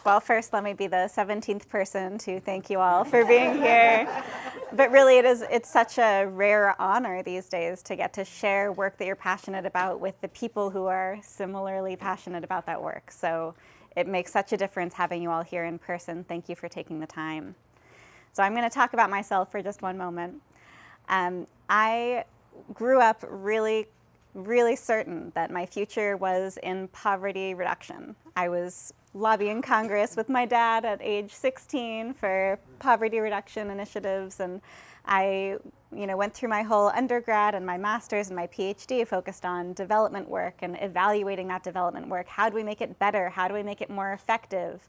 Well, first, let me be the 17th person to thank you all for being here. But really, it's such a rare honor these days to get to share work that you're passionate about with the people who are similarly passionate about that work. So it makes such a difference having you all here in person. Thank you for taking the time. So I'm going to talk about myself for just one moment. I grew up really certain that my future was in poverty reduction. I was lobbying Congress with my dad at age 16 for poverty reduction initiatives, and I went through my whole undergrad and my master's and my PhD focused on development work and evaluating that development work. How do we make it better? How do we make it more effective?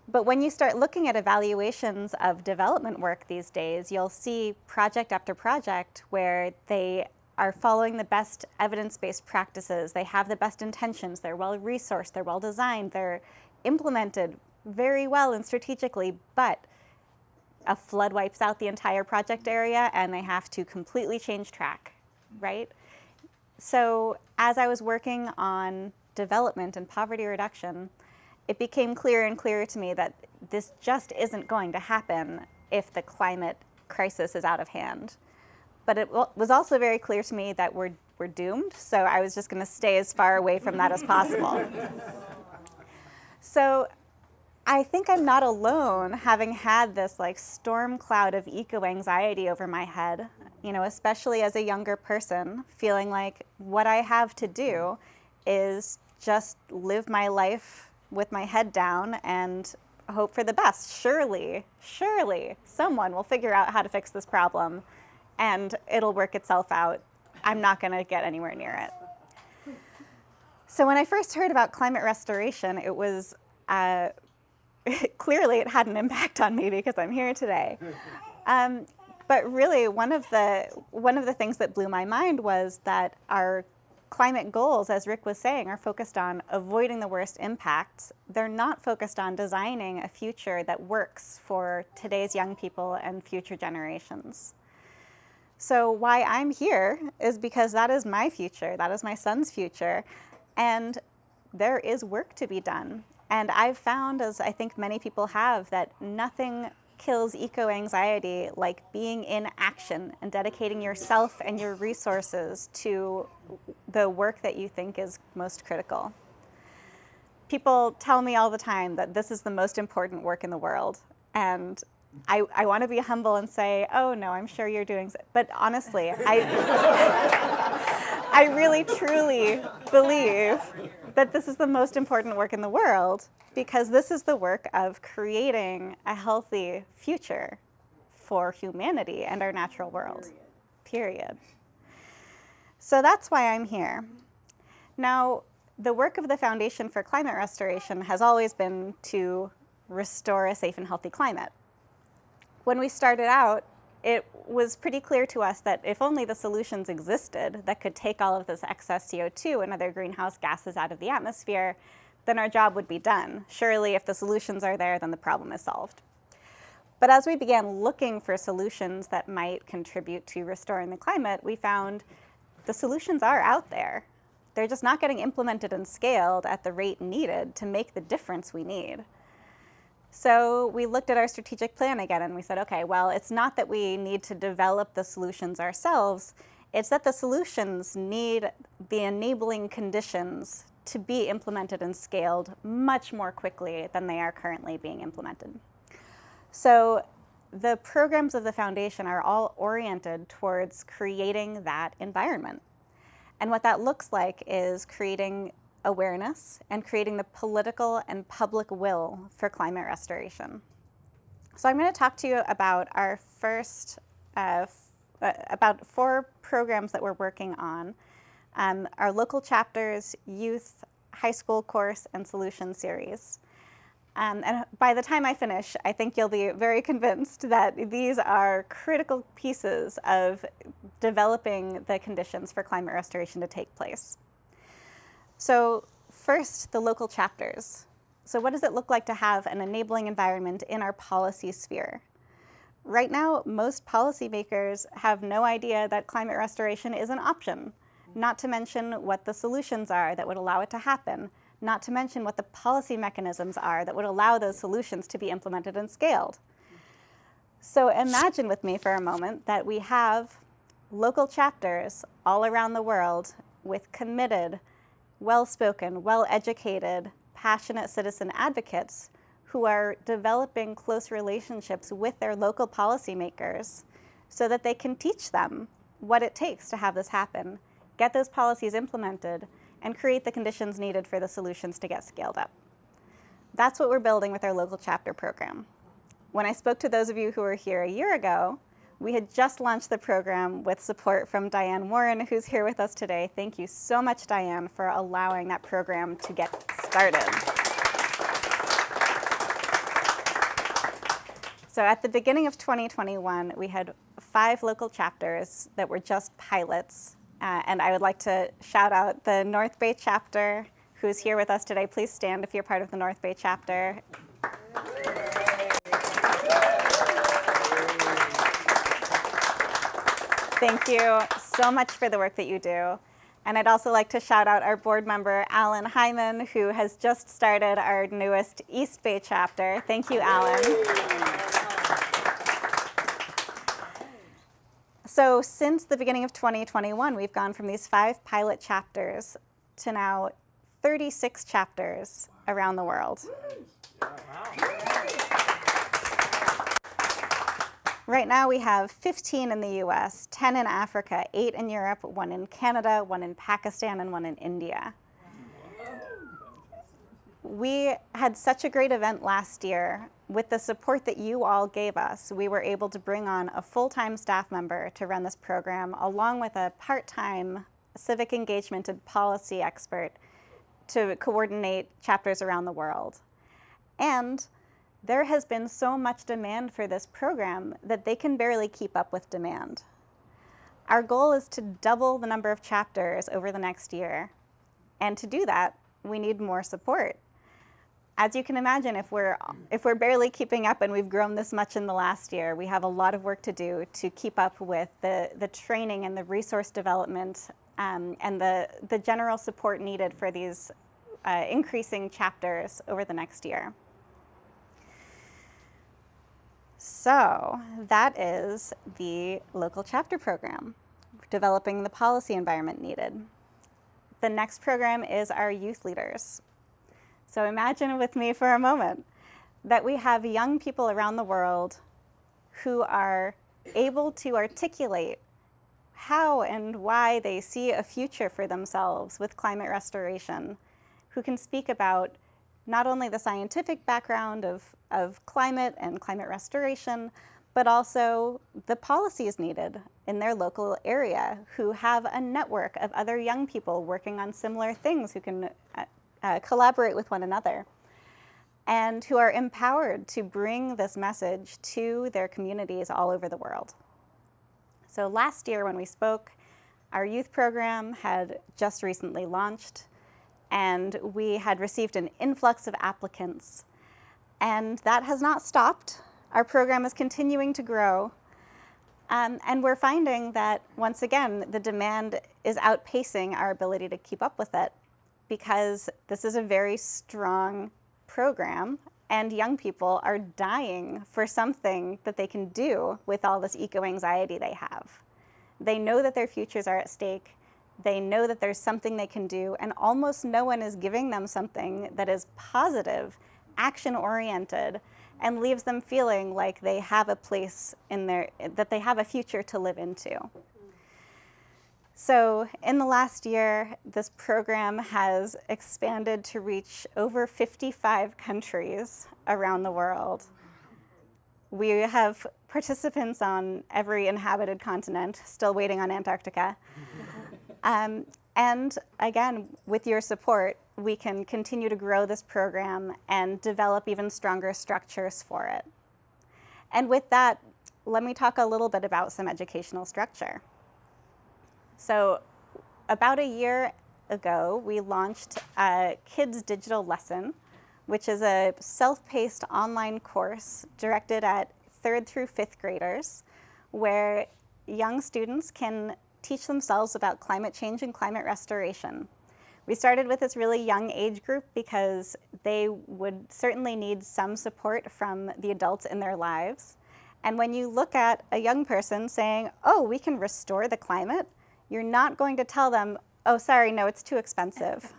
But when you start looking at evaluations of development work these days, you'll see project after project where they are following the best evidence-based practices. They have the best intentions. They're well-resourced. They're well-designed. They're implemented very well and strategically, but a flood wipes out the entire project area and they have to completely change track, right? So as I was working on development and poverty reduction, it became clearer and clearer to me that this just isn't going to happen if the climate crisis is out of hand. But it was also very clear to me that we're doomed, so I was just going to stay as far away from that as possible. So I think I'm not alone having had this storm cloud of eco-anxiety over my head, especially as a younger person, feeling like what I have to do is just live my life with my head down and hope for the best. Surely someone will figure out how to fix this problem and it'll work itself out. I'm not going to get anywhere near it. So when I first heard about climate restoration, it was clearly it had an impact on me because I'm here today. But really, one of the things that blew my mind was that our climate goals, as Rick was saying, are focused on avoiding the worst impacts. They're not focused on designing a future that works for today's young people and future generations. So why I'm here is because that is my future, that is my son's future, and there is work to be done. And I've found, as I think many people have, that nothing kills eco-anxiety like being in action and dedicating yourself and your resources to the work that you think is most critical. People tell me all the time that this is the most important work in the world, and I want to be humble and say, oh no, I'm sure you're doing so. But honestly, I really truly believe that this is the most important work in the world, because this is the work of creating a healthy future for humanity and our natural world, period. So that's why I'm here. Now, the work of the Foundation for Climate Restoration has always been to restore a safe and healthy climate. When we started out, it was pretty clear to us that if only the solutions existed that could take all of this excess CO2 and other greenhouse gases out of the atmosphere, then our job would be done. Surely if the solutions are there, then the problem is solved. But as we began looking for solutions that might contribute to restoring the climate, we found the solutions are out there. They're just not getting implemented and scaled at the rate needed to make the difference we need. So we looked at our strategic plan again and we said, okay, well, it's not that we need to develop the solutions ourselves, it's that the solutions need the enabling conditions to be implemented and scaled much more quickly than they are currently being implemented. So the programs of the Foundation are all oriented towards creating that environment. And what that looks like is creating awareness and creating the political and public will for climate restoration. So I'm going to talk to you about our first, about 4 programs that we're working on. Our local chapters, youth, high school course, and solution series. And by the time I finish, I think you'll be very convinced that these are critical pieces of developing the conditions for climate restoration to take place. So first, the local chapters. So what does it look like to have an enabling environment in our policy sphere? Right now, most policymakers have no idea that climate restoration is an option, not to mention what the solutions are that would allow it to happen, not to mention what the policy mechanisms are that would allow those solutions to be implemented and scaled. So imagine with me for a moment that we have local chapters all around the world with committed, well-spoken, well-educated, passionate citizen advocates who are developing close relationships with their local policymakers so that they can teach them what it takes to have this happen, get those policies implemented, and create the conditions needed for the solutions to get scaled up. That's what we're building with our local chapter program. When I spoke to those of you who were here a year ago, we had just launched the program with support from Diane Warren, who's here with us today. Thank you so much, Diane, for allowing that program to get started. So at the beginning of 2021, we had 5 local chapters that were just pilots. And I would like to shout out the North Bay chapter, who's here with us today. Please stand if you're part of the North Bay chapter. Thank you so much for the work that you do. And I'd also like to shout out our board member, Alan Hyman, who has just started our newest East Bay chapter. Thank you, Alan. So since the beginning of 2021, we've gone from these 5 pilot chapters to now 36 chapters around the world. Right now we have 15 in the US, 10 in Africa, 8 in Europe, 1 in Canada, 1 in Pakistan, and 1 in India. We had such a great event last year. With the support that you all gave us, we were able to bring on a full-time staff member to run this program, along with a part-time civic engagement and policy expert to coordinate chapters around the world. And there has been so much demand for this program that they can barely keep up with demand. Our goal is to double the number of chapters over the next year. And to do that, we need more support. As you can imagine, if we're barely keeping up and we've grown this much in the last year, we have a lot of work to do to keep up with the training and the resource development and the general support needed for these increasing chapters over the next year. So that is the local chapter program, developing the policy environment needed. The next program is our youth leaders. So imagine with me for a moment that we have young people around the world who are able to articulate how and why they see a future for themselves with climate restoration, who can speak about not only the scientific background of climate and climate restoration, but also the policies needed in their local area, who have a network of other young people working on similar things, who can collaborate with one another, and who are empowered to bring this message to their communities all over the world. So last year when we spoke, our youth program had just recently launched, and we had received an influx of applicants. And that has not stopped. Our program is continuing to grow. And we're finding that, once again, the demand is outpacing our ability to keep up with it, because this is a very strong program, and young people are dying for something that they can do with all this eco-anxiety they have. They know that their futures are at stake. They know that there's something they can do, and almost no one is giving them something that is positive, action-oriented, and leaves them feeling like they have a place in that they have a future to live into. So in the last year, this program has expanded to reach over 55 countries around the world. We have participants on every inhabited continent, still waiting on Antarctica. And again, with your support, we can continue to grow this program and develop even stronger structures for it. And with that, let me talk a little bit about some educational structure. So about a year ago, we launched a Kids Digital Lesson, which is a self-paced online course directed at 3rd through 5th graders, where young students can teach themselves about climate change and climate restoration. We started with this really young age group because they would certainly need some support from the adults in their lives. And when you look at a young person saying, oh, we can restore the climate, you're not going to tell them, oh, sorry, no, it's too expensive.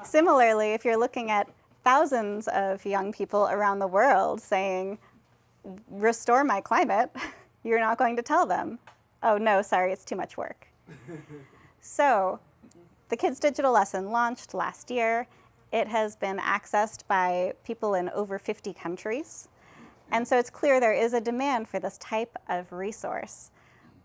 Similarly, if you're looking at thousands of young people around the world saying, restore my climate, you're not going to tell them, oh, no, sorry, it's too much work. So the Kids Digital Lesson launched last year. It has been accessed by people in over 50 countries. And so it's clear there is a demand for this type of resource.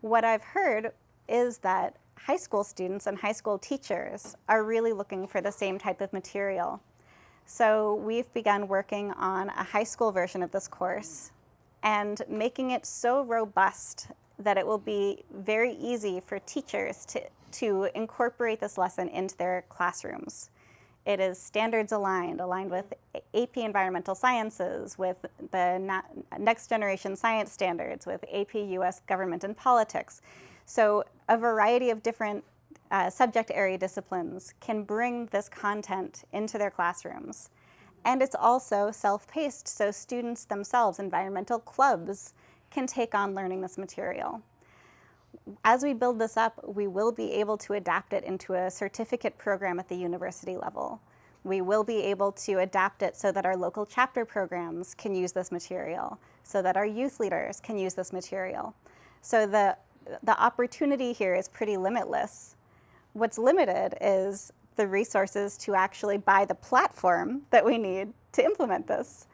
What I've heard is that high school students and high school teachers are really looking for the same type of material. So we've begun working on a high school version of this course and making it so robust that it will be very easy for teachers to incorporate this lesson into their classrooms. It is standards aligned with AP Environmental Sciences, with the Next Generation Science Standards, with AP US Government and Politics. So a variety of different subject area disciplines can bring this content into their classrooms. And it's also self-paced, so students themselves, environmental clubs, can take on learning this material. As we build this up, we will be able to adapt it into a certificate program at the university level. We will be able to adapt it so that our local chapter programs can use this material, so that our youth leaders can use this material. So the opportunity here is pretty limitless. What's limited is the resources to actually buy the platform that we need to implement this.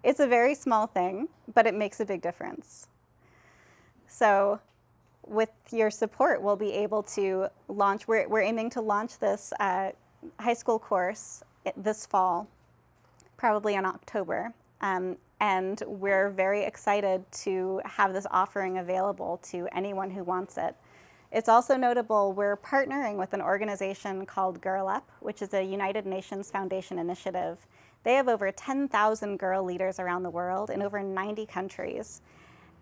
It's a very small thing, but it makes a big difference. So with your support, we'll be able to launch, we're aiming to launch this high school course this fall, probably in October. And we're very excited to have this offering available to anyone who wants it. It's also notable we're partnering with an organization called Girl Up, which is a United Nations Foundation initiative. They have over 10,000 girl leaders around the world in over 90 countries.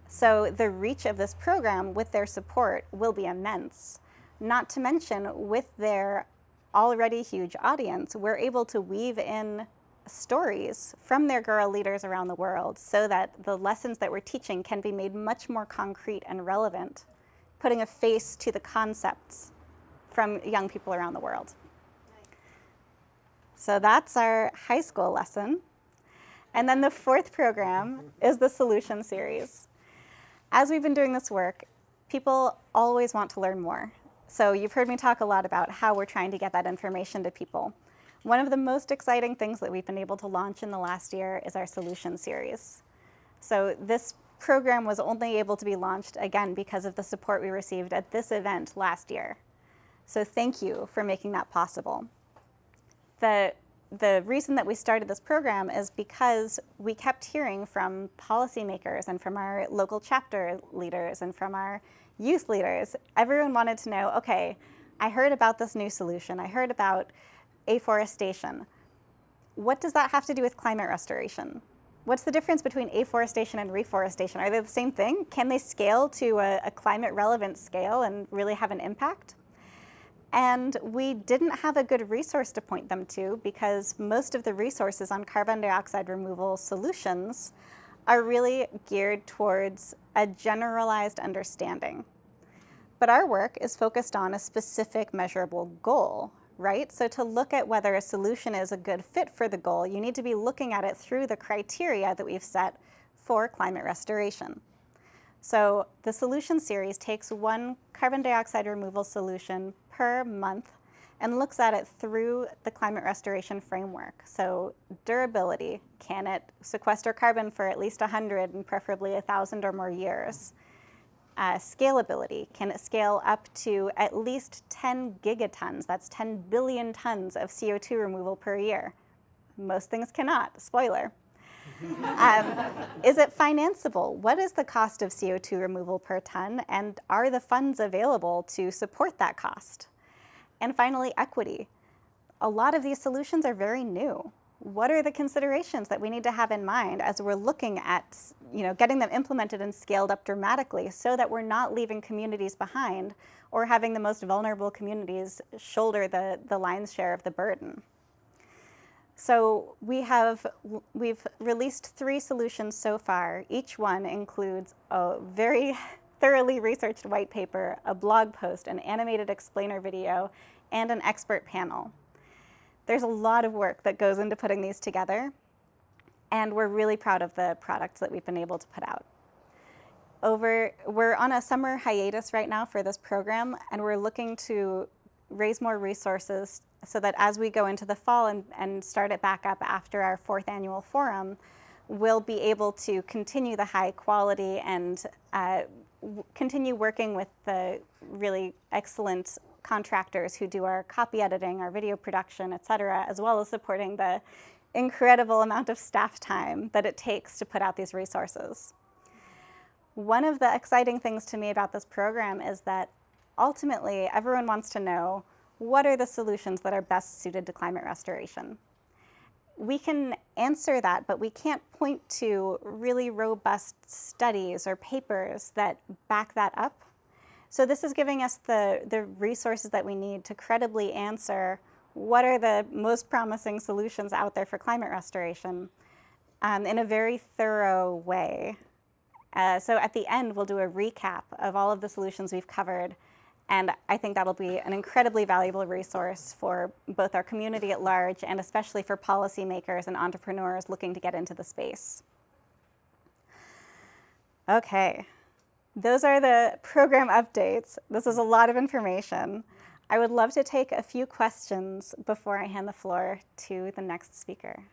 So the reach of this program with their support will be immense. Not to mention, with their already huge audience, we're able to weave in stories from their girl leaders around the world so that the lessons that we're teaching can be made much more concrete and relevant, putting a face to the concepts from young people around the world. So that's our high school lesson. And then the fourth program is the Solution Series. As we've been doing this work, people always want to learn more. So you've heard me talk a lot about how we're trying to get that information to people. One of the most exciting things that we've been able to launch in the last year is our Solution Series. So this program was only able to be launched, again, because of the support we received at this event last year. So thank you for making that possible. The reason that we started this program is because we kept hearing from policymakers and from our local chapter leaders and from our youth leaders. Everyone wanted to know, okay, I heard about this new solution. I heard about afforestation. What does that have to do with climate restoration? What's the difference between afforestation and reforestation? Are they the same thing? Can they scale to a climate relevant scale and really have an impact? And we didn't have a good resource to point them to because most of the resources on carbon dioxide removal solutions are really geared towards a generalized understanding. But our work is focused on a specific measurable goal, right? So to look at whether a solution is a good fit for the goal, you need to be looking at it through the criteria that we've set for climate restoration. So the Solution Series takes one carbon dioxide removal solution per month and looks at it through the climate restoration framework. So durability, can it sequester carbon for at least 100 and preferably 1,000 or more years? Scalability, can it scale up to at least 10 gigatons, that's 10 billion tons of CO2 removal per year? Most things cannot, spoiler. Is it financeable? What is the cost of CO2 removal per ton, and are the funds available to support that cost? And finally, equity. A lot of these solutions are very new. what are the considerations that we need to have in mind as we're looking at, getting them implemented and scaled up dramatically so that we're not leaving communities behind or having the most vulnerable communities shoulder the lion's share of the burden. So we've released 3 solutions so far. Each one includes a very thoroughly researched white paper, a blog post, an animated explainer video, and an expert panel. There's a lot of work that goes into putting these together, and we're really proud of the products that we've been able to put out. We're on a summer hiatus right now for this program, and we're looking to raise more resources so that as we go into the fall and start it back up after our 4th annual forum, we'll be able to continue the high quality and continue working with the really excellent contractors who do our copy editing, our video production, et cetera, as well as supporting the incredible amount of staff time that it takes to put out these resources. One of the exciting things to me about this program is that ultimately everyone wants to know, what are the solutions that are best suited to climate restoration? We can answer that, but we can't point to really robust studies or papers that back that up. So this is giving us the resources that we need to credibly answer what are the most promising solutions out there for climate restoration in a very thorough way. So at the end, we'll do a recap of all of the solutions we've covered, and I think that'll be an incredibly valuable resource for both our community at large and especially for policymakers and entrepreneurs looking to get into the space. Okay. Those are the program updates. This is a lot of information. I would love to take a few questions before I hand the floor to the next speaker.